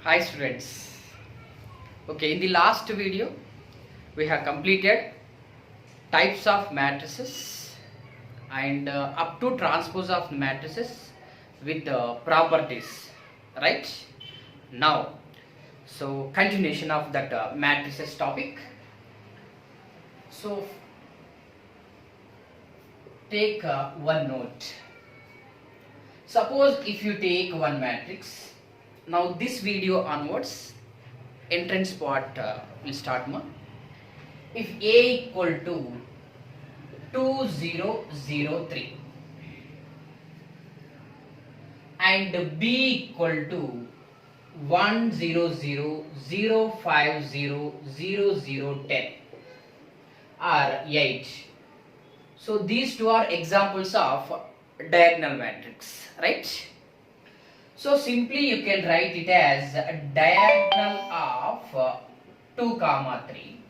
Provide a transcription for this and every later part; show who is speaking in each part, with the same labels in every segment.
Speaker 1: Hi students. Okay, in the last video we have completed types of matrices and up to transpose of matrices with properties, right? Now, so continuation of that matrices topic. So take one note. Suppose if you take one matrix, now this video onwards, entrance part will start more. If A equal to 2003 and B equal to 100,050,0010 or 8. So these two are examples of diagonal matrix, right? So simply you can write it as a diagonal of 2, 3,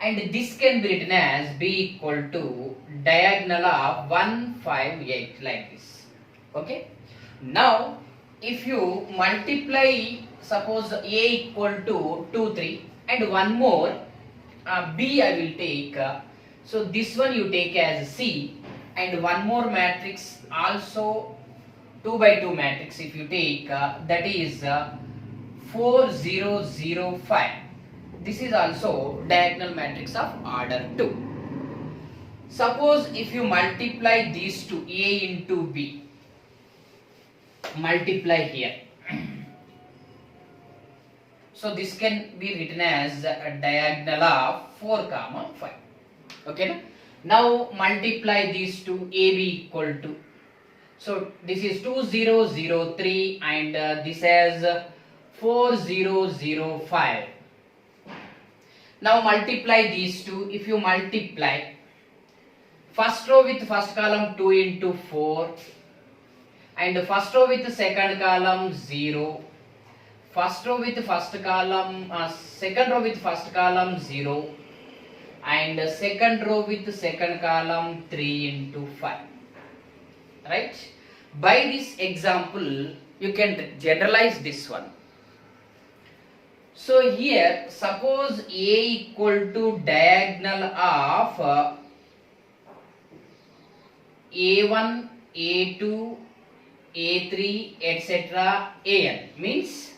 Speaker 1: and this can be written as B equal to diagonal of 158 like this. Okay. Now if you multiply, suppose A equal to 2, 3 and one more B I will take. So this one you take as C, and one more matrix also 2 by 2 matrix if you take, that is 4005. This is also diagonal matrix of order 2. Suppose if you multiply these two, A into B, multiply here. So this can be written as a diagonal of 4, 5. Okay. Now multiply these two, AB equal to. So this is 2003 and this is 4005. Now multiply these two. If you multiply first row with first column 2 into 4 and first row with second column 0, first row with first column, second row with first column 0 and second row with second column 3 into 5. Right? By this example you can generalize this one. So here suppose A equal to diagonal of A1, A2, A3 etc. AN, means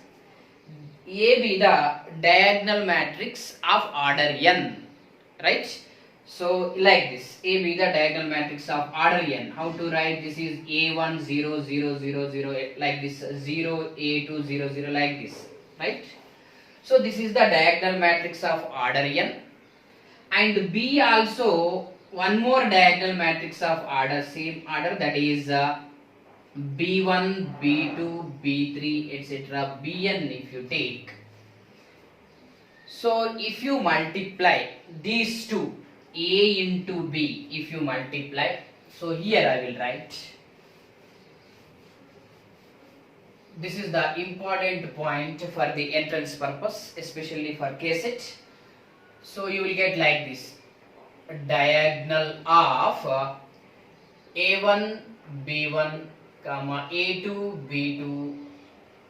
Speaker 1: A be the diagonal matrix of order n, right? So like this, A be the diagonal matrix of order n. How to write? This is A1 0 0 0 0 like this, 0 A2 0 0 like this, right? So this is the diagonal matrix of order n, and B also one more diagonal matrix of order, same order, that is B1 B2 B3 etc. Bn if you take. So if you multiply these two, A into B, if you multiply, so here I will write, this is the important point for the entrance purpose, especially for KCET. So you will get like this, diagonal of A1 B1 comma A2 B2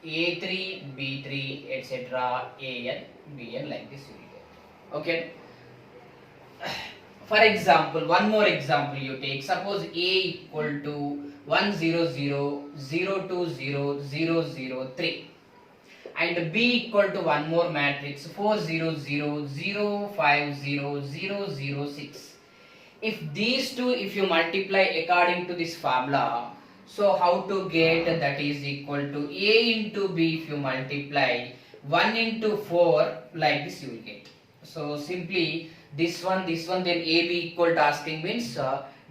Speaker 1: A3 B3 etc. AN BN, like this you will get. Okay. For example, one more example you take. Suppose A equal to 100,020,003 and B equal to one more matrix 400,050,006. If these two, if you multiply according to this formula, so how to get that is equal to A into B, if you multiply 1 into 4 like this you will get. So simply this one then AB equal to asking means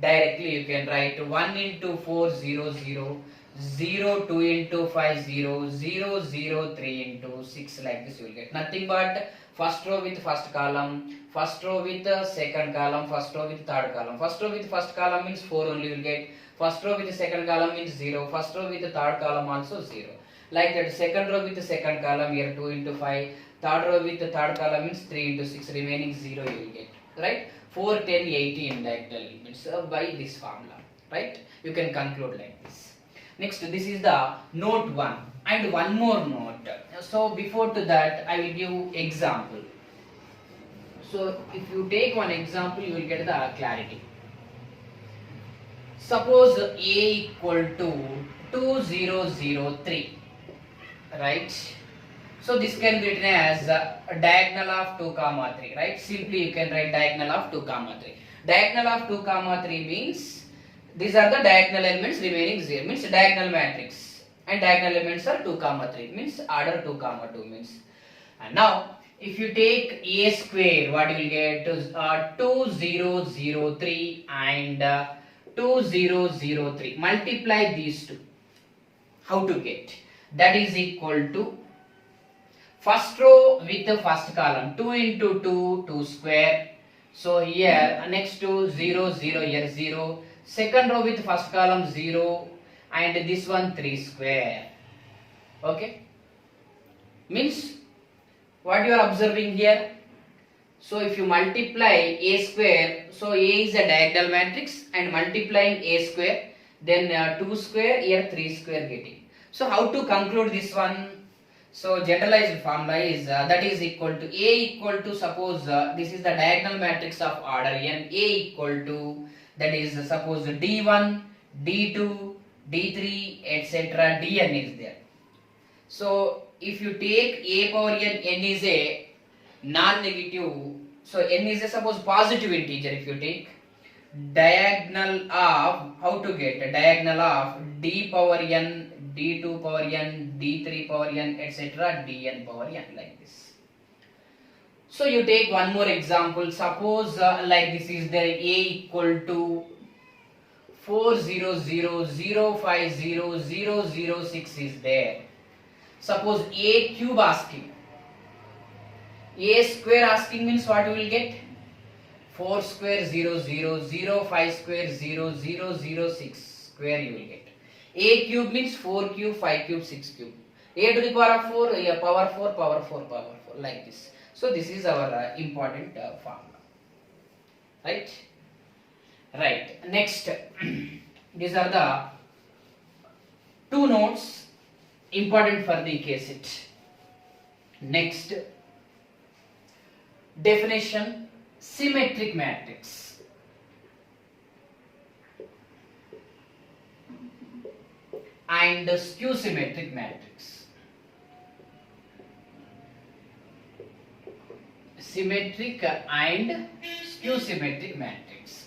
Speaker 1: directly you can write 1 into 4 0 0 0 2 into 5 0 0 0 3 into 6 like this you will get. Nothing but first row with first column, first row with second column, first row with third column. First row with first column means 4 only you will get. First row with the second column means 0. First row with the third column also 0. Like that, second row with the second column here 2 into 5. Third row with the third column means 3 into 6, remaining 0 you will get, right? 4, 10, 18 diagonal elements by this formula, right? You can conclude like this. Next, this is the note 1. And one more note. So before to that, I will give example. So if you take one example, you will get the clarity. Suppose A equal to 2003, right? So this can be written as a diagonal of 2 comma 3, right? Simply you can write diagonal of 2 comma 3. Diagonal of 2 comma 3 means these are the diagonal elements, remaining 0 means diagonal matrix, and diagonal elements are 2 comma 3 means order 2 comma 2 means. And now if you take A square, what you will get is 2003 and 2003. Multiply these two. How to get? That is equal to first row with the first column 2 into 2, 2 square. So here next to 0, 0, here 0. Second row with first column 0 and this one 3 square. Okay? Means what you are observing here? So if you multiply A square, so A is a diagonal matrix and multiplying A square, then 2 square, here 3 square getting. So how to conclude this one? So generalized formula is that is equal to A equal to, suppose this is the diagonal matrix of order n, A equal to, that is suppose D1, D2, D3 etc. Dn is there. So if you take A power n is a non-negative, so n is a suppose positive integer. If you take diagonal of, how to get a diagonal of D power n, D2 power n, D3 power n etc. Dn power n, like this. So you take one more example. Suppose like this is there, A equal to 400,050,006 is there. Suppose A cube asking. A square asking means what you will get? 4 square 0 0 0 5 square 0 0 0 6 square you will get. A cube means 4 cube 5 cube 6 cube. A to the power of 4, power 4 power 4 power 4, like this. So this is our important formula. Right? Right. Next, these are the two notes important for the KCET. Next, definition, symmetric matrix. And skew symmetric matrix. Symmetric and skew symmetric matrix.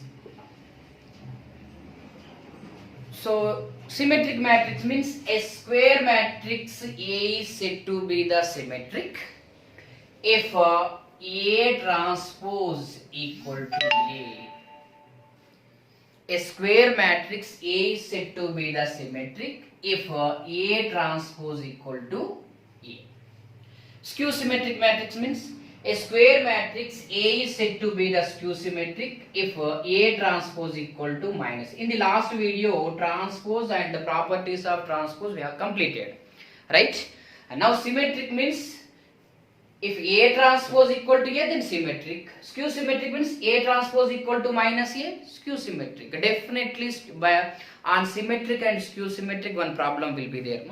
Speaker 1: So symmetric matrix means a square matrix A is said to be the symmetric if A transpose equal to A. A square matrix A is said to be the symmetric if A transpose equal to A. Skew symmetric matrix means a square matrix A is said to be the skew symmetric if A transpose equal to minus. In the last video, transpose and the properties of transpose we have completed, right? And now symmetric means if A transpose equal to A, then symmetric. Skew symmetric means A transpose equal to minus A, skew symmetric. Definitely on symmetric and skew symmetric one problem will be there.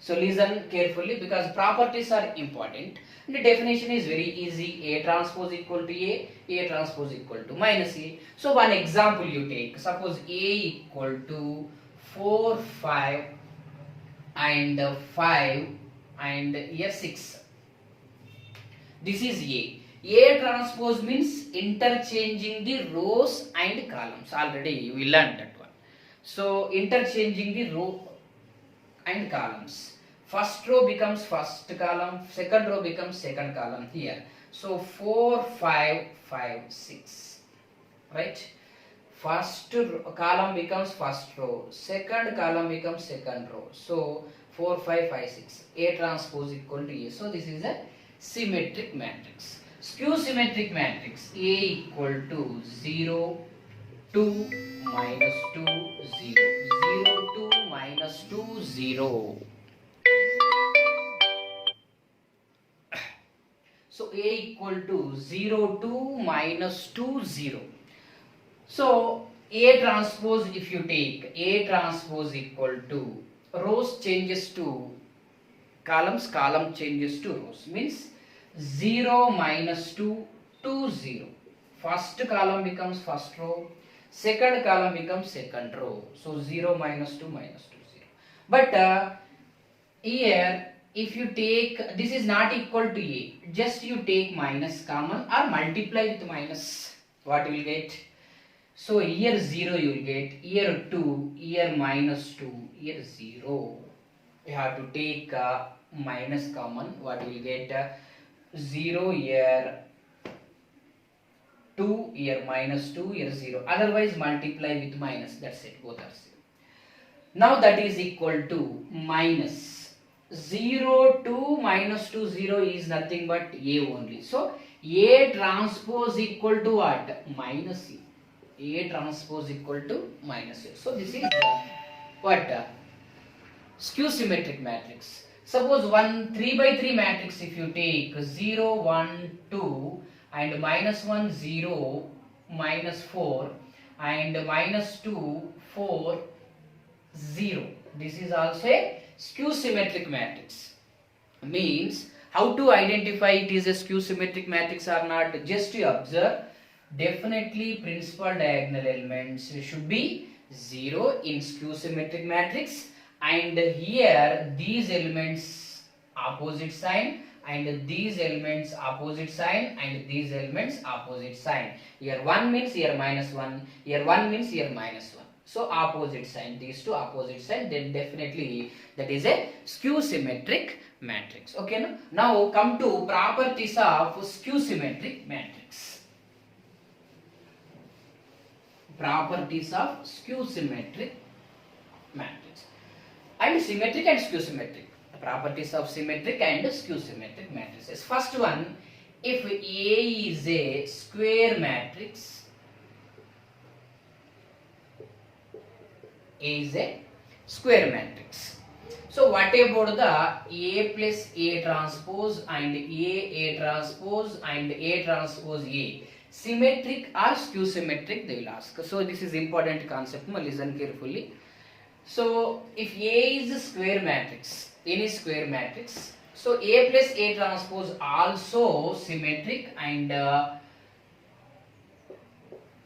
Speaker 1: So listen carefully because properties are important. And the definition is very easy. A transpose equal to A transpose equal to minus A. So one example you take. Suppose A equal to 4, 5 and 5 and here 6. This is A. A transpose means interchanging the rows and columns. Already we learned that one. So interchanging the row and columns. First row becomes first column, second row becomes second column here. So 4, 5, 5, 6. Right? First column becomes first row, second column becomes second row. So 4, 5, 5, 6. A transpose equal to A. So this is a symmetric matrix. Skew symmetric matrix. A equal to 0, 2, minus 2, 0. 0, 2, minus 2, 0. So A equal to 0, 2, minus 2, 0. So A transpose, if you take A transpose equal to rows changes to column changes to rows, means 0 minus 2 2 0. First column becomes first row, second column becomes second row. So 0 minus 2 minus 2 0. But here if you take, this is not equal to a, just you take minus common or multiply with minus, what you will get? So here 0 you will get, here 2, here minus 2, here 0. You have to take minus common, what you will get? 0 here, 2 here, minus 2 here, 0. Otherwise multiply with minus, that's it, both are 0. Now that is equal to minus 0 2 minus 2 0 is nothing but a only. So a transpose equal to what? Minus a. A transpose equal to minus a. So this is what? Skew symmetric matrix. Suppose one 3 by 3 matrix, if you take 0 1 2 and minus 1 0 minus 4 and minus 2 4 0. This is also a skew symmetric matrix. Means how to identify it is a skew symmetric matrix or not? Just to observe, definitely principal diagonal elements should be 0 in skew symmetric matrix, and here these elements opposite sign and these elements opposite sign and these elements opposite sign. Here 1 means here minus 1, here 1 means here minus 1. So opposite sign, these two opposite sign, then definitely that is a skew symmetric matrix. Okay, no? Now come to properties of skew symmetric matrix. Properties of skew symmetric matrix. And symmetric and skew symmetric. Properties of symmetric and skew symmetric matrices. First one, if A is a square matrix, A is a square matrix. So what about the A plus A transpose and A transpose and A transpose A? Symmetric or skew symmetric, they will ask. So this is important concept, listen carefully. So if A is a square matrix, any square matrix, so A plus A transpose also symmetric and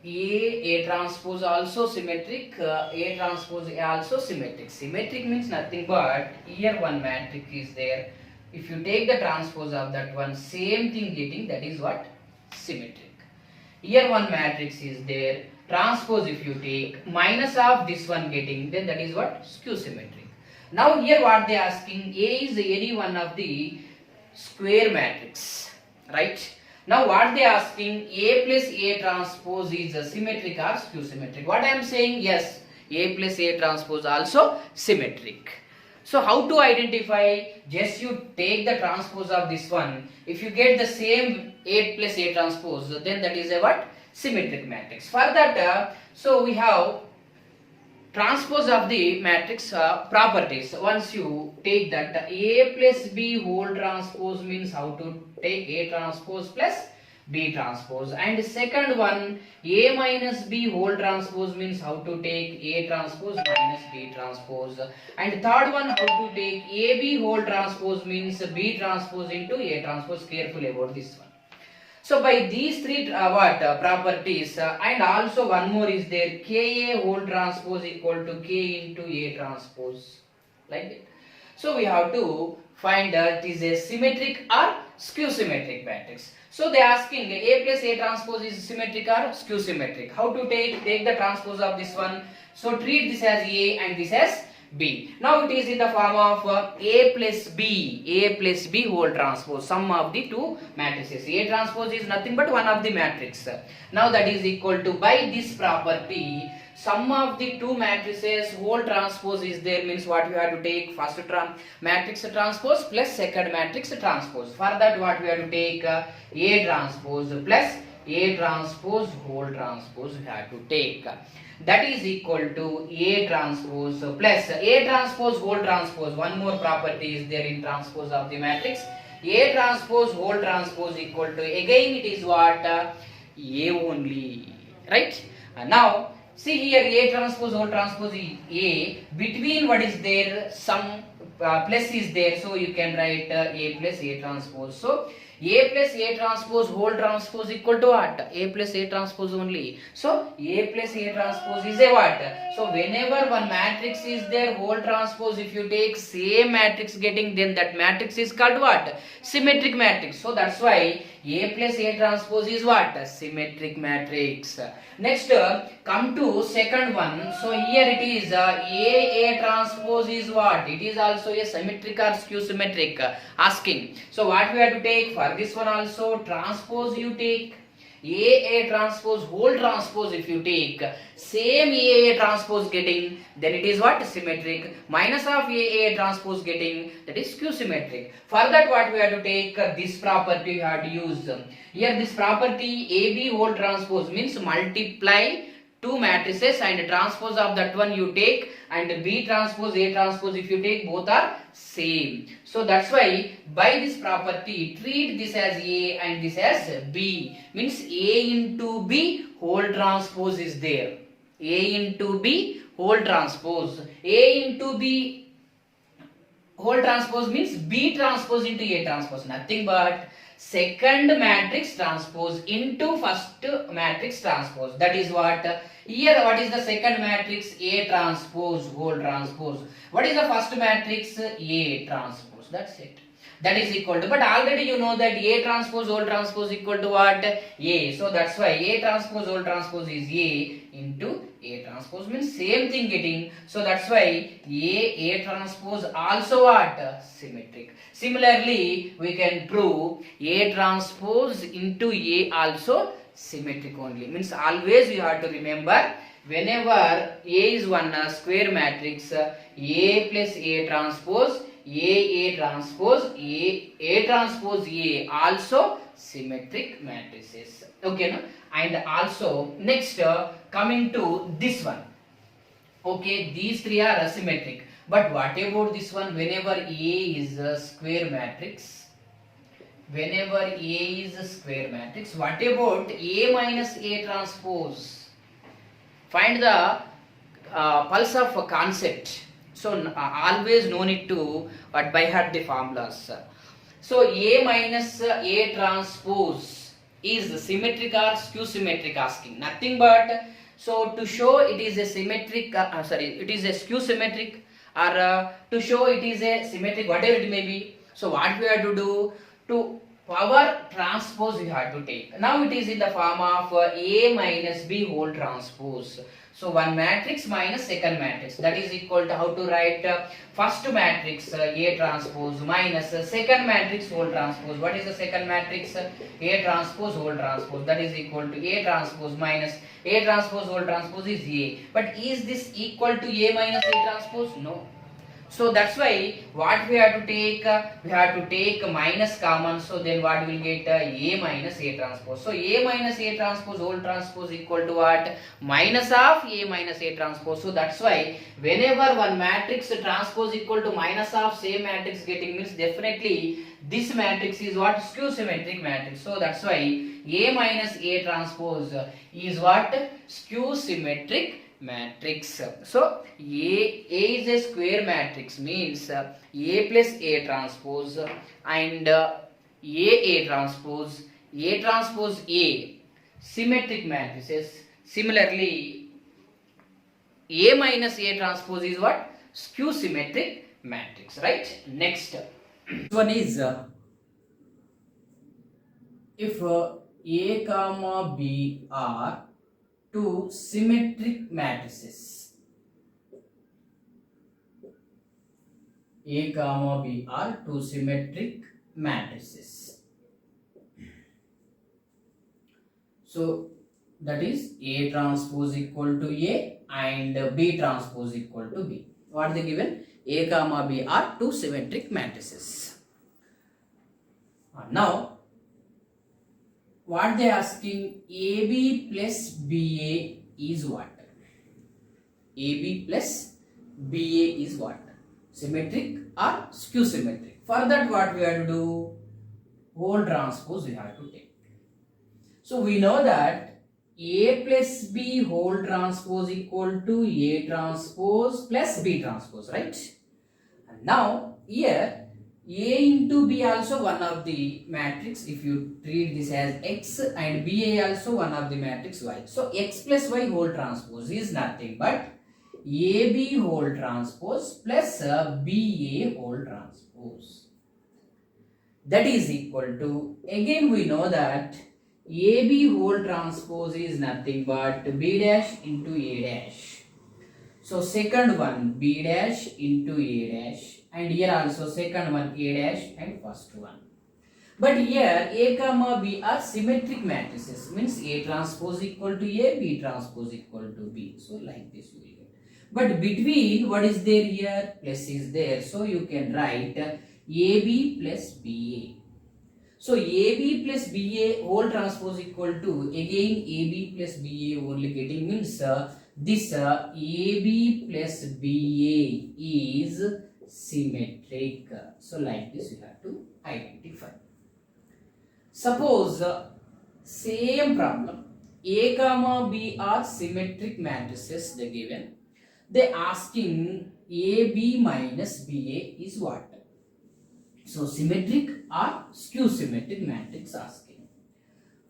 Speaker 1: A transpose also symmetric, A transpose A also symmetric. Symmetric means nothing but here one matrix is there. If you take the transpose of that one, same thing getting, that is what? Symmetric. Here one matrix is there, transpose if you take, minus of this one getting, then that is what? Skew symmetric. Now here what they are asking, A is any one of the square matrix, right? Now what they are asking, A plus A transpose is a symmetric or skew symmetric. What I am saying, yes, A plus A transpose also symmetric. So how to identify? Just you take the transpose of this one. If you get the same A plus A transpose, then that is a what? Symmetric matrix. For that, so we have transpose of the matrix properties. Once you take that, A plus B whole transpose means how to take A transpose plus B transpose, and second one, A minus B whole transpose means how to take A transpose minus B transpose, and third one, how to take AB whole transpose means B transpose into A transpose. Careful about this one. So by these three properties, and also one more is there, Ka whole transpose equal to K into A transpose, like that. So we have to find that is a symmetric or skew symmetric matrix. So they are asking A plus A transpose is symmetric or skew symmetric. How to take the transpose of this one? So treat this as A and this as B. Now it is in the form of A plus B whole transpose, sum of the two matrices. A transpose is nothing but one of the matrix. Now that is equal to, by this property, sum of the two matrices whole transpose is there, means what we have to take? First matrix transpose plus second matrix transpose. For that what we have to take? A transpose plus A transpose whole transpose we have to take. That is equal to A transpose plus A transpose whole transpose. One more property is there in transpose of the matrix. A transpose whole transpose equal to, again it is what? A only, right? Now see here, A transpose whole transpose is A, between what is there? Some plus is there, so you can write A plus A transpose. So A plus A transpose whole transpose equal to what? A plus A transpose only. So A plus A transpose is a what? So whenever one matrix is there, whole transpose, if you take same matrix getting, then that matrix is called what? Symmetric matrix. So that's why A plus A transpose is what? Symmetric matrix. Next, come to second one. So here it is A transpose is what? It is also a symmetric or skew symmetric, asking. So what we have to take for this one also? Transpose you take. A transpose whole transpose, if you take same A transpose getting, then it is what? Symmetric. Minus of A transpose getting, that is skew symmetric. For that what we have to take? This property we have to use. Here this property AB whole transpose means multiply two matrices and transpose of that one you take, and B transpose A transpose, if you take, both are same. So that's why by this property treat this as A and this as B, means A into B whole transpose is there. A into B whole transpose. A into B whole transpose means B transpose into A transpose, nothing but second matrix transpose into first matrix transpose. That is what here. What is the second matrix? A transpose whole transpose. What is the first matrix? A transpose. That's it. That is equal to, but already you know that A transpose whole transpose equal to what? A. So that's why A transpose whole transpose is A into A transpose, means same thing getting. So that's why A transpose also what? Symmetric. Similarly, we can prove A transpose into A also symmetric only. Means always you have to remember, whenever A is one square matrix, A plus A transpose, A transpose, A transpose A also symmetric matrices. Okay, no? And also next, coming to this one. Okay, these three are asymmetric. But what about this one? Whenever A is a square matrix, whenever A is a square matrix, what about A minus A transpose? Find the pulse of a concept. So always no need to by heart the formulas. So A minus A transpose is symmetric or skew symmetric, asking. Nothing but, so to show it is a symmetric, it is a skew symmetric, or to show it is a symmetric, whatever it may be. So what we have to do? To power transpose we have to take. Now it is in the form of A minus B whole transpose. So one matrix minus second matrix, that is equal to, how to write? First matrix A transpose minus second matrix whole transpose. What is the second matrix? A transpose whole transpose, that is equal to A transpose minus A transpose whole transpose is A. But is this equal to A minus A transpose? No. So that's why what we have to take? We have to take minus common. So then what we will get? A minus A transpose. So A minus A transpose whole transpose equal to what? Minus of A minus A transpose. So that's why whenever one matrix transpose equal to minus of same matrix getting, means definitely this matrix is what? Skew symmetric matrix. So that's why A minus A transpose is what? Skew symmetric matrix. So A is a square matrix, means A plus A transpose and A transpose, A transpose A symmetric matrices. Similarly, A minus A transpose is what? Skew symmetric matrix, right? Next one is if A comma B are two symmetric matrices. A comma B are two symmetric matrices. So that is A transpose equal to A and B transpose equal to B. What are they given? A comma B are two symmetric matrices. Now what they asking? AB plus BA is what? AB plus BA is what? Symmetric or skew symmetric? For that what we have to do? Whole transpose we have to take. So we know that A plus B whole transpose equal to A transpose plus B transpose, right? And now here A into B also one of the matrix. If you treat this as X and BA also one of the matrix Y. So X plus Y whole transpose is nothing but AB whole transpose plus BA whole transpose. That is equal to, again we know that AB whole transpose is nothing but B dash into A dash. So second one B dash into A dash, and here also second one A dash and first one. But here A comma B are symmetric matrices, means A transpose equal to A, B transpose equal to B. So like this you will get. But between what is there here? Plus is there. So you can write AB plus BA. So AB plus BA whole transpose equal to, again AB plus BA only getting, means this AB plus BA is symmetric. So like this you have to identify. Suppose same problem, A comma B are symmetric matrices they given. They asking AB minus BA is what? So symmetric or skew symmetric matrix asking.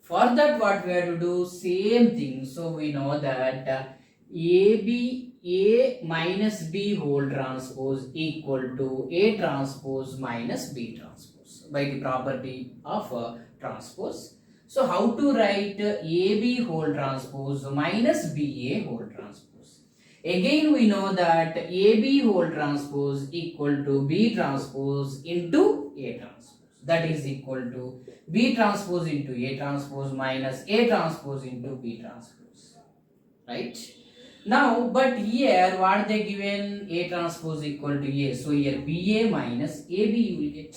Speaker 1: For that what we have to do? Same thing. So we know that A minus B whole transpose equal to A transpose minus B transpose by the property of transpose. So how to write AB whole transpose minus BA whole transpose? Again we know that AB whole transpose equal to B transpose into A transpose. That is equal to B transpose into A transpose minus A transpose into B transpose. Right? Now, but here what they given? A transpose equal to A. So here BA minus AB you will get.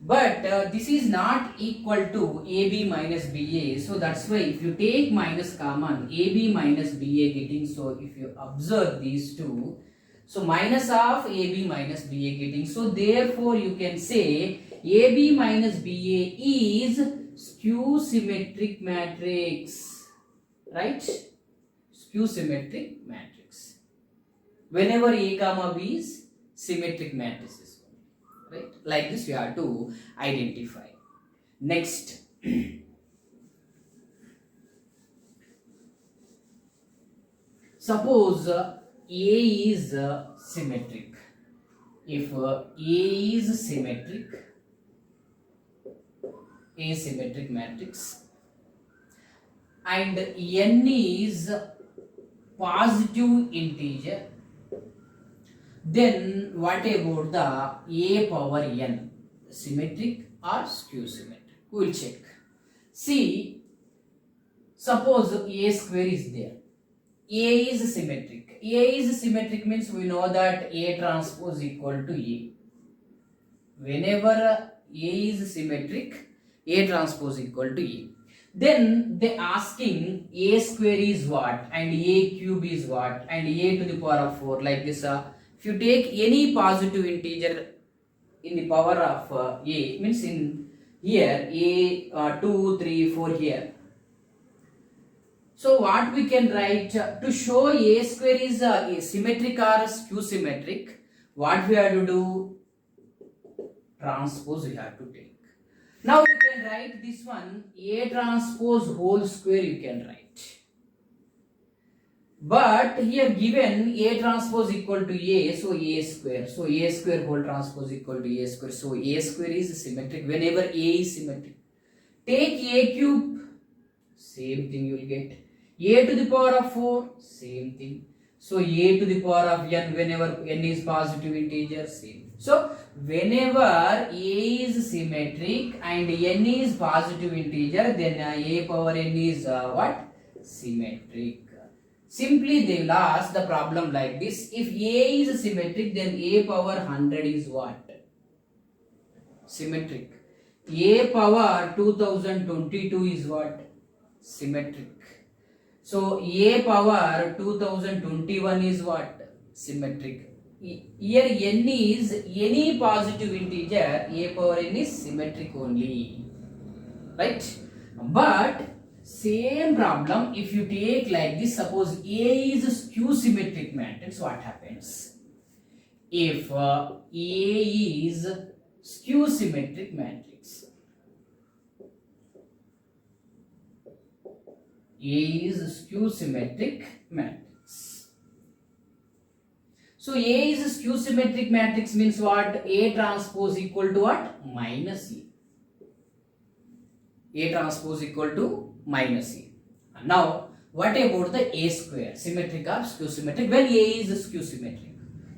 Speaker 1: But this is not equal to AB minus BA. So that's why if you take minus common, AB minus BA getting, so if you observe these two, so minus of AB minus BA getting, so therefore you can say AB minus BA is skew symmetric matrix, right? Skew symmetric matrix. Whenever A comma B is symmetric matrices. Right? Like this you have to identify. Next, suppose A is symmetric. If A is symmetric, asymmetric matrix, and N is positive integer, then what about the A power N? Symmetric or skew symmetric? We will check. See, suppose A square is there. A is symmetric. A is symmetric means we know that A transpose equal to A. Whenever A is symmetric, A transpose equal to A. Then they asking A square is what and A cube is what and A to the power of 4, like this. If you take any positive integer in the power of A, means in here A 2, 3, 4 here. So what we can write to show A square is symmetric or skew symmetric, what we have to do? Transpose we have to take. Now you can write this one A transpose whole square you can write. But here given A transpose equal to A, so A square. So A square whole transpose equal to A square. So A square is symmetric whenever A is symmetric. Take A cube, same thing you will get. A to the power of 4, same thing. So A to the power of N whenever N is positive integer, same. So whenever A is symmetric and N is positive integer, then A power N is what? Symmetric. Simply they will ask the problem like this. If A is symmetric, then A power 100 is what? Symmetric. A power 2022 is what? Symmetric. So A power 2021 is what? Symmetric. Here N is any positive integer, A power N is symmetric only. Right? But same problem, if you take like this, suppose A is a skew symmetric matrix, what happens? if A is skew symmetric matrix. A is skew symmetric matrix. So A is skew symmetric matrix means what? A transpose equal to what? Minus A. A transpose equal to minus A. Now, what about the A square? Symmetric or skew symmetric? When A is skew symmetric.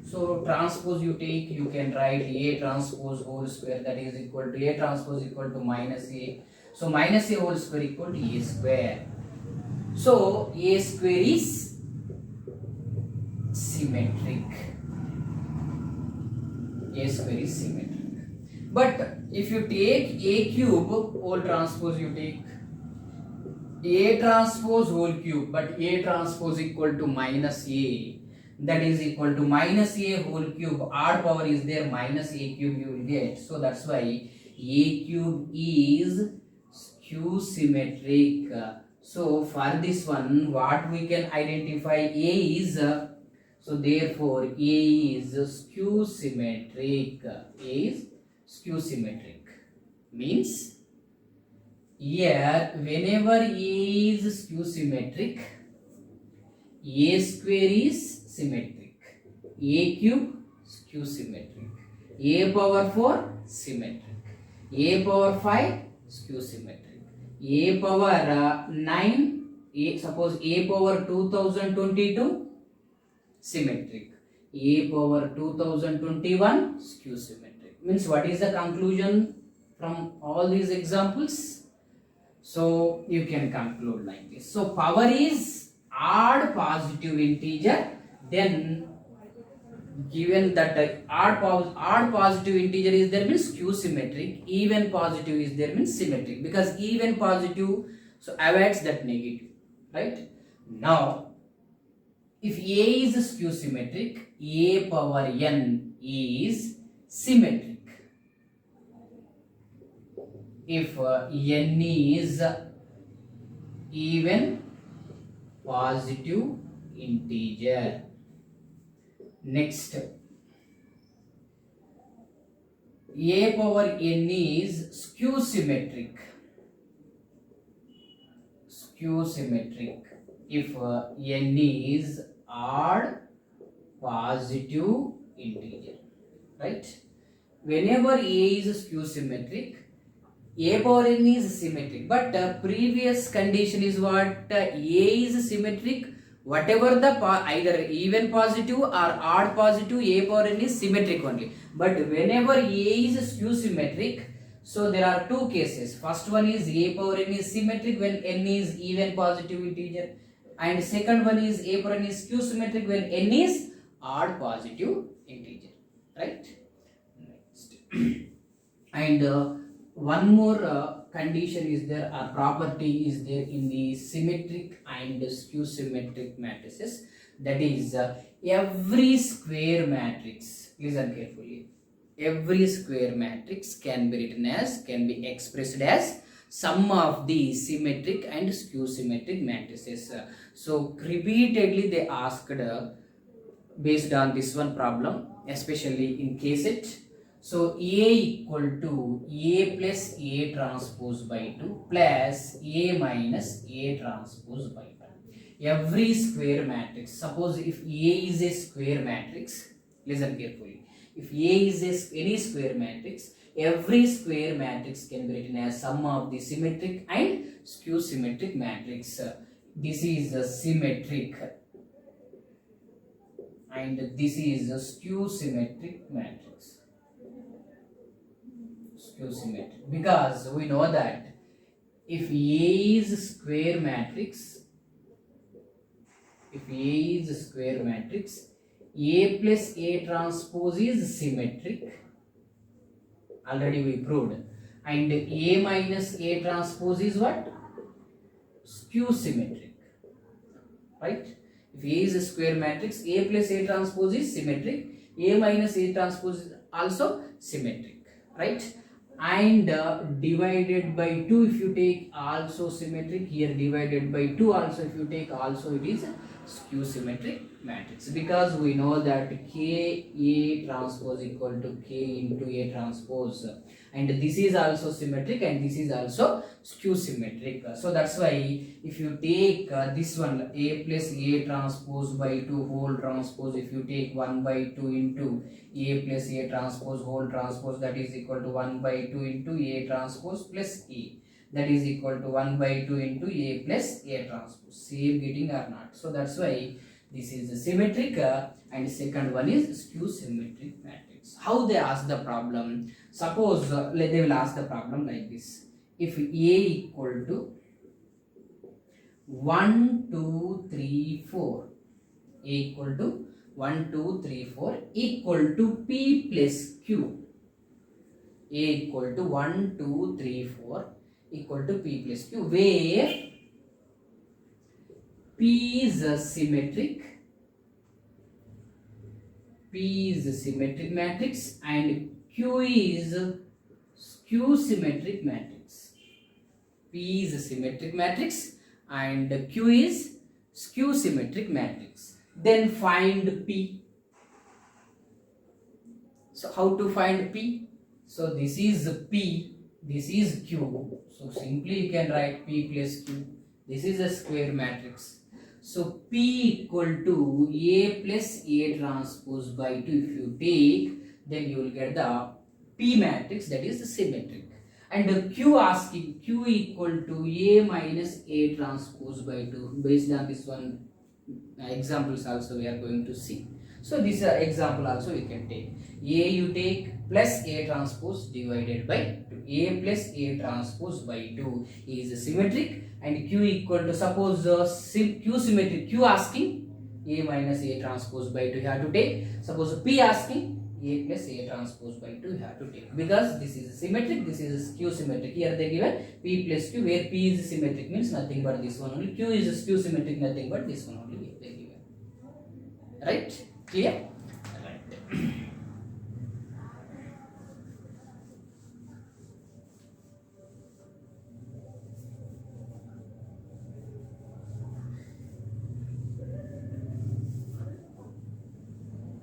Speaker 1: So, transpose you take, you can write A transpose whole square, that is equal to A transpose equal to minus A. So, minus A whole square equal to A square. So, A square is symmetric. A square is symmetric. But if you take A cube whole transpose, you take A transpose whole cube, but A transpose equal to minus A, that is equal to minus A whole cube. Odd power is there, minus A cube you will get. So that's why A cube is skew symmetric. So for this one, what we can identify? A is so therefore A is skew symmetric. A is skew symmetric means here whenever A is skew symmetric, A square is symmetric, A cube skew symmetric, A power 4 symmetric, A power 5 skew symmetric, A power 9, suppose A power 2022 symmetric, A power 2021 skew symmetric. Means what is the conclusion from all these examples? So you can conclude like this. So power is odd positive integer, then given that the odd positive integer is there means skew symmetric, even positive is there means symmetric, because even positive so avoids that negative, right? Now if A is skew symmetric, A power n is symmetric. If n is even positive integer. Next, A power n is skew symmetric. Skew symmetric if n is odd positive integer, right? Whenever A is skew symmetric, A power n is symmetric, but previous condition is what? A is symmetric, whatever the either even positive or odd positive, A power n is symmetric only. But whenever A is skew symmetric, so there are two cases. First one is A power n is symmetric when n is even positive integer, and second one is A power n is skew symmetric when n is odd positive integer, right? Next. And one more condition is there, or property is there in the symmetric and skew symmetric matrices, that is every square matrix, listen carefully, every square matrix can be expressed as sum of the symmetric and skew symmetric matrices. So repeatedly they asked based on this one problem, especially in KSET. So A equal to A plus A transpose by 2 plus A minus A transpose by 1. Every square matrix, suppose if A is a square matrix, listen carefully, if A is any square matrix, every square matrix can be written as sum of the symmetric and skew symmetric matrix. This is a symmetric and this is a skew symmetric matrix. Skew symmetric, because we know that if A is square matrix, A plus A transpose is symmetric, already we proved, and A minus A transpose is what? Skew symmetric, right? If A is a square matrix, A plus A transpose is symmetric, A minus A transpose is also symmetric, right? And divided by 2 if you take also symmetric, here divided by 2 also if you take also it is skew symmetric matrix, because we know that K A transpose equal to K into A transpose, and this is also symmetric and this is also skew symmetric. So that's why if you take this one A plus A transpose by 2 whole transpose, if you take 1 by 2 into A plus A transpose whole transpose, that is equal to 1 by 2 into A transpose plus A, that is equal to 1 by 2 into A plus A transpose. Same getting or not? So that's why this is a symmetric and second one is skew symmetric matrix. How they ask the problem? Suppose they will ask the problem like this. If A equal to 1, 2, 3, 4, A equal to 1, 2, 3, 4 equal to P plus Q. A equal to 1, 2, 3, 4 equal to P plus Q, where P is a symmetric matrix and Q is skew symmetric matrix. P is a symmetric matrix and Q is skew symmetric matrix. Then find P. So how to find P? So this is P, this is Q. So simply you can write P plus Q. This is a square matrix. So P equal to A plus A transpose by 2 if you take, then you will get the P matrix, that is the symmetric. And Q asking Q equal to A minus A transpose by 2. Based on this one examples also we are going to see. So this example also you can take. A you take plus A transpose divided by 2. A plus A transpose by 2 is symmetric, and Q equal to, suppose Q symmetric, Q asking A minus A transpose by 2 you have to take. Suppose P asking A plus A transpose by 2 you have to take, because this is symmetric, this is skew symmetric. Here they given P plus Q, where P is symmetric means nothing but this one only, Q is skew symmetric, nothing but this one only they given. Right? Clear? Right.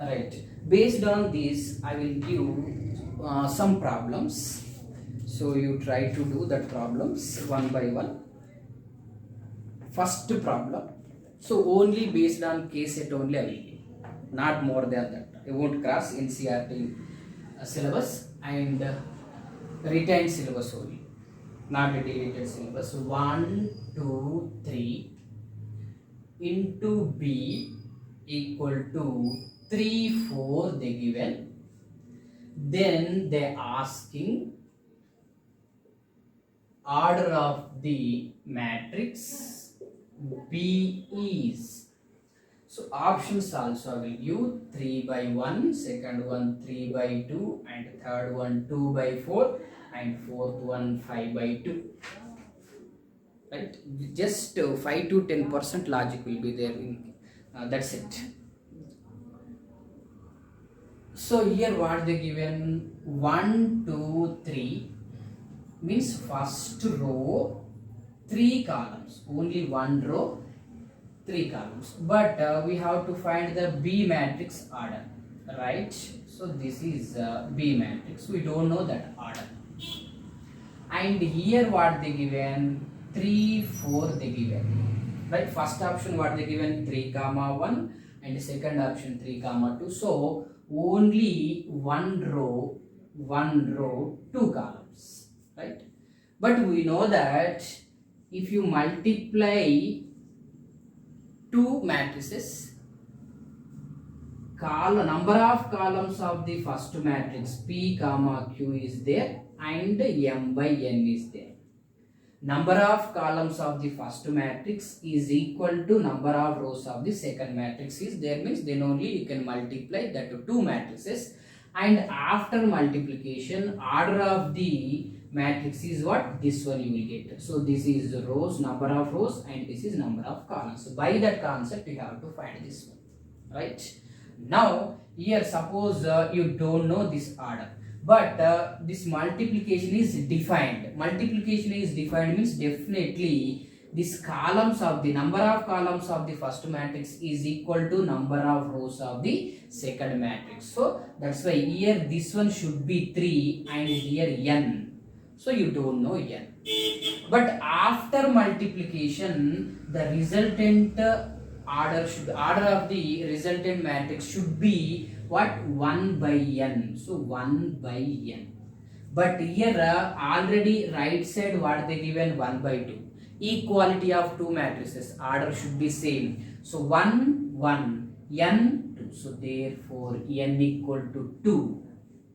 Speaker 1: Right. Based on this, I will give some problems. So you try to do that problems one by one. First problem. So only based on case set only I will give, not more than that. I won't cross NCERT syllabus and retained syllabus only, not a deleted syllabus. 1, 2, 3 into B equal to 3, 4 they given. Then they asking order of the matrix B is. So options also I will give 3 by 1, second one 3 by 2, and third one 2 by 4, and fourth one 5 by 2. Right? Just 5 to 10% logic will be there in that's it. So here what they given, 1, 2, 3 means first row 3 columns, only one row 3 columns, but we have to find the B matrix order, right? So this is B matrix, we don't know that order. And here what they given, 3, 4 they given, right? First option what they given, 3, 1, and second option 3, 2. So only one row 2 columns, right? But we know that if you multiply two matrices, number of columns of the first matrix P, Q is there and M by N is there. Number of columns of the first matrix is equal to number of rows of the second matrix is there, means then only you can multiply that two matrices, and after multiplication order of the matrix is what, this one you will get. So this is rows, number of rows, and this is number of columns. So by that concept you have to find this one, right? Now here suppose you don't know this order, but this multiplication is defined. Multiplication is defined means definitely this columns of the number of columns of the first matrix is equal to number of rows of the second matrix. So that's why here this one should be 3 and here n. So you don't know n. But after multiplication, the resultant order of the resultant matrix should be what? 1 by n. So 1 by n. But here already right side what they given? 1 by 2. Equality of two matrices, order should be same. So 1 1 n 2. So therefore n equal to 2,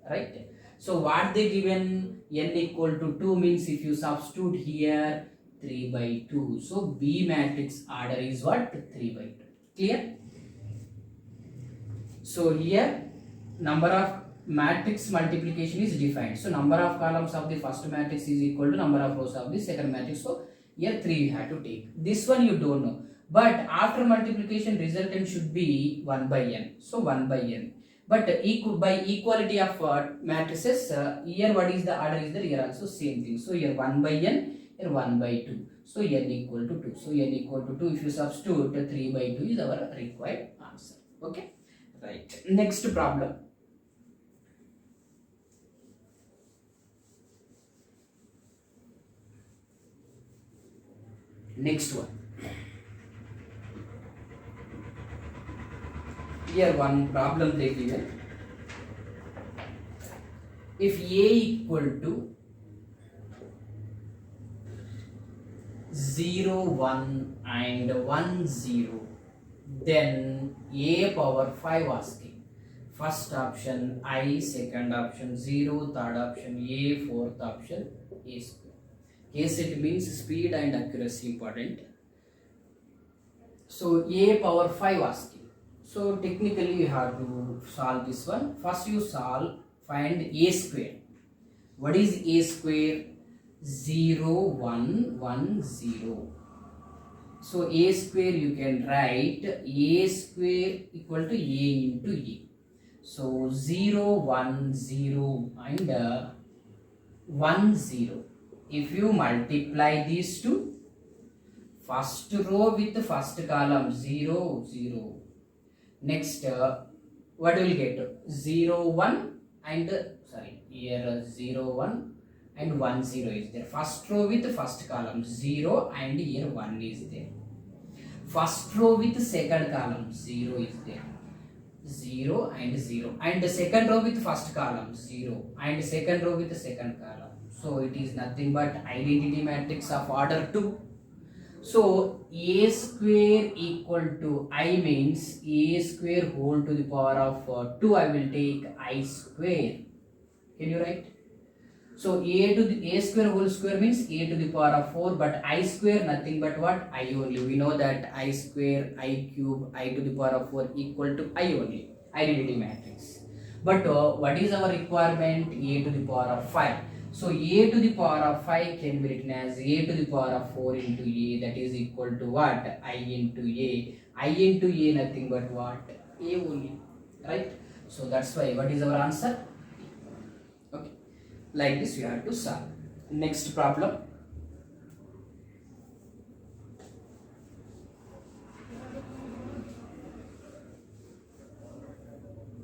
Speaker 1: right? So what they given? N equal to 2 means if you substitute here 3 by 2. So B matrix order is what? 3 by 2. Clear? So here number of matrix multiplication is defined. So number of columns of the first matrix is equal to number of rows of the second matrix. So here 3 you have to take. This one you don't know. But after multiplication resultant should be 1 by n. So 1 by n. But by equality of matrices, here what is the order is there? Here also same thing. So here 1 by n, here 1 by 2. So n equal to 2. So n equal to 2. If you substitute 3 by 2 is our required answer. Okay. Right. Next problem. Next one. Here one problem they given. If a equal to 0 1 and 1 0, then a power 5 asking. First option I, second option 0, third option a, fourth option a square. Case it means speed and accuracy important. So a power 5 asking. So technically you have to solve this one. First you find a square. What is a square? 0 1 1 0. So a square you can write a square equal to a into a. So 0 1 0 and 1 0. If you multiply these two, first row with the first column 0 0. Next what will get? 0 1 and here 0 1 and 1 0 is there. First row with the first column 0 and here 1 is there. First row with the second column 0 is there. 0 and 0. And the second row with first column 0 and second row with the second column. So it is nothing but identity matrix of order 2. So a square equal to I means a square whole to the power of 2. I will take I square. Can you write? So a square whole square means a to the power of 4, but I square nothing but what? I only. We know that I square, I cube, I to the power of 4 equal to I only. Identity matrix. But what is our requirement? A to the power of 5. So a to the power of 5 can be written as a to the power of 4 into a, that is equal to what? I into a. I into a nothing but what? A only. Right? So that's why what is our answer? Okay. Like this you have to solve. Next problem.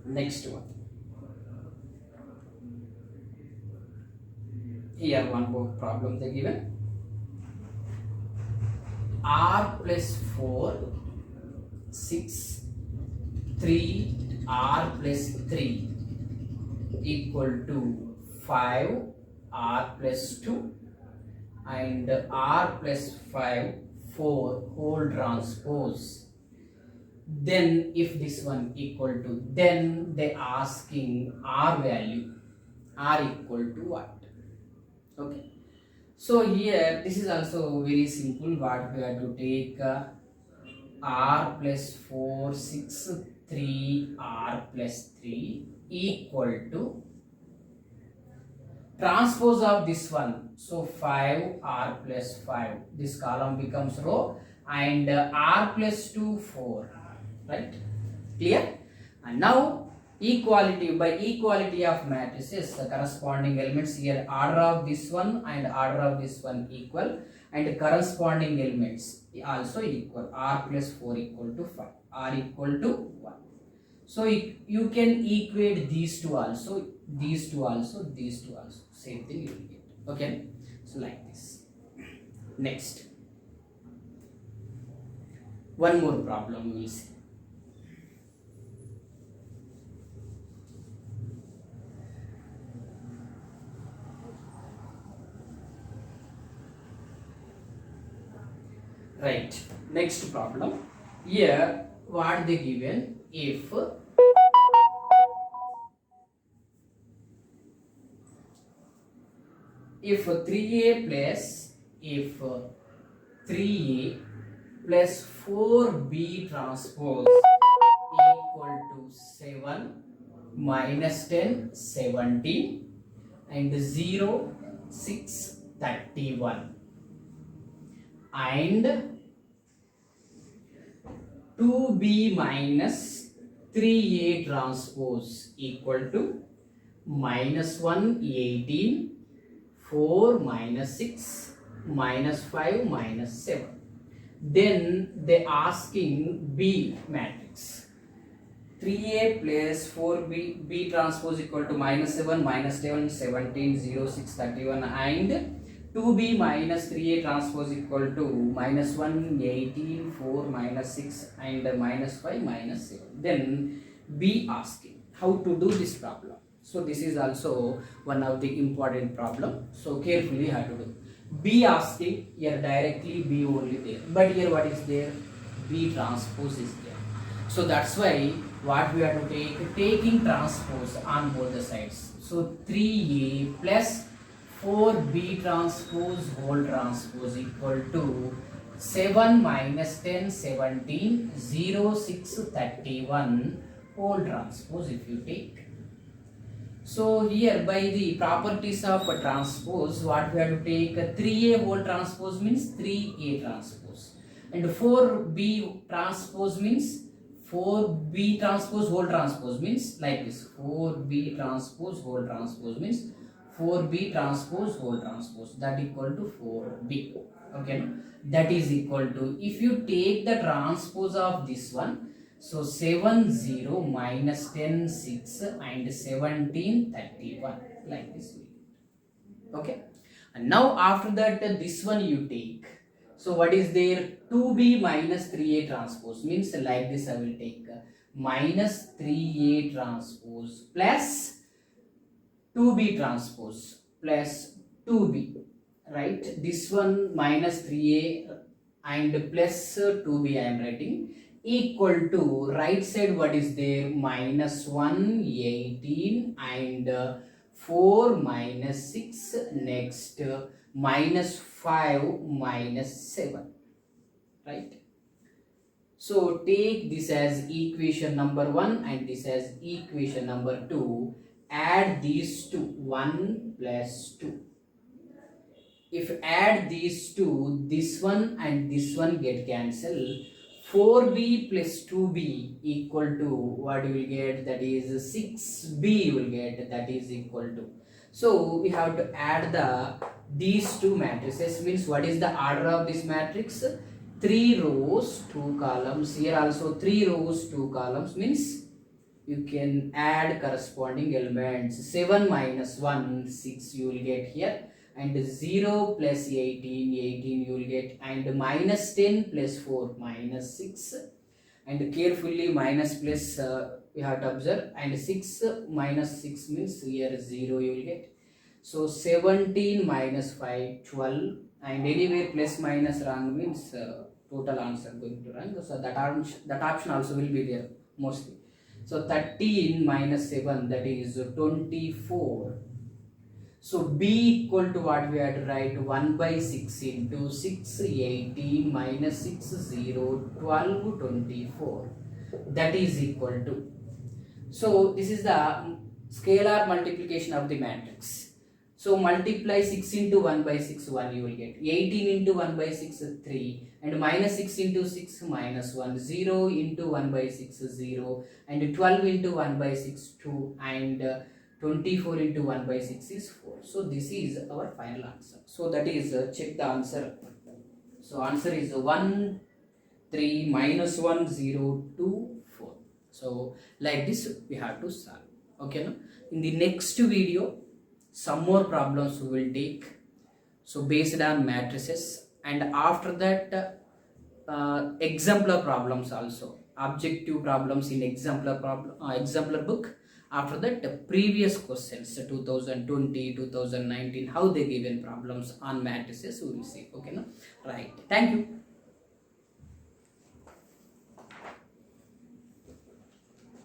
Speaker 1: Next one. Here one more problem they given. R plus 4, 6, 3, R plus 3 equal to 5, R plus 2 and R plus 5, 4 whole transpose. Then if this one equal to, then they asking R value. R equal to what? Okay. So here this is also very simple. What we have to take R plus 4, 6, 3, R plus 3 equal to transpose of this one. So 5, R plus 5. This column becomes row and R plus 2, 4. Right? Clear? And now equality, by equality of matrices, the corresponding elements here, order of this one and order of this one equal, and corresponding elements also equal. R plus 4 equal to 5, R equal to 1. So you can equate these two also, these two also, these two also, same thing you will get. Okay, so like this. Next, one more problem we will see. Right, next problem. Here what they given, if 3a plus, if 3a plus 4b transpose equal to 7 minus 10 17 and 0 6 31, and 2b minus 3a transpose equal to minus 1 18 4 minus 6 minus 5 minus 7. Then they asking B matrix. 3a plus 4b, b transpose equal to minus 7 minus 7 17 0 6 31, and 2b minus 3a transpose equal to minus 1 18 4 minus 6 and minus 5 minus 7. Then B asking how to do this problem. So this is also one of the important problem, so carefully how to do. B asking here directly, B only there, but here what is there, B transpose is there. So that's why what we have to take, taking transpose on both the sides. So 3a plus 4b transpose whole transpose equal to 7 minus 10 17 0 6 31 whole transpose if you take. So here by the properties of a transpose, what we have to take, 3a whole transpose means 3a transpose, and 4b transpose means 4b transpose whole transpose means like this, 4b transpose whole transpose means 4b transpose whole transpose, that equal to 4b. Okay, that is equal to, if you take the transpose of this one, so 7 0 minus 10 6 and 17 31, like this. Okay, and now after that this one you take. So what is there, 2b minus 3a transpose means like this, I will take minus 3a transpose plus 2b transpose plus 2b, right? This one minus 3a and plus 2b I am writing, equal to right side what is there, minus 1 18 and 4 minus 6, next minus 5 minus 7, right? So take this as equation number 1 and this as equation number 2, add these two, 1 plus 2. If add these two, this one and this one get cancelled, 4b plus 2b equal to what you will get, that is 6b you will get, that is equal to. So we have to add these two matrices, means what is the order of this matrix, 3 rows 2 columns, here also 3 rows 2 columns, means you can add corresponding elements. 7 minus 1 6 you will get here, and 0 plus 18 18 you will get, and minus 10 plus 4 minus 6, and carefully minus plus we have to observe, and 6 minus 6 means here 0 you will get. So 17 minus 5 12, and anywhere plus minus wrong means total answer going to wrong, so that option also will be there mostly. So 13 minus 7, that is 24. So B equal to what we have to write, 1 by 6 into 6 18 minus 6 0 12 24, that is equal to. So this is the scalar multiplication of the matrix. So multiply 6 into 1 by 6 1 you will get, 18 into 1 by 6 3, and minus 6 into 6 minus 1, 0 into 1 by 6 is 0, and 12 into 1 by 6 2, and 24 into 1 by 6 is 4. So this is our final answer. So that is check the answer. So answer is 1 3 minus 1 0 2 4. So like this we have to solve. Okay, no? In the next video some more problems we will take, so based on matrices, and after that exemplar problems also, objective problems in exemplar book. After that the previous questions 2020 2019 how they given problems on matrices we will see. Okay, no? Right, thank you.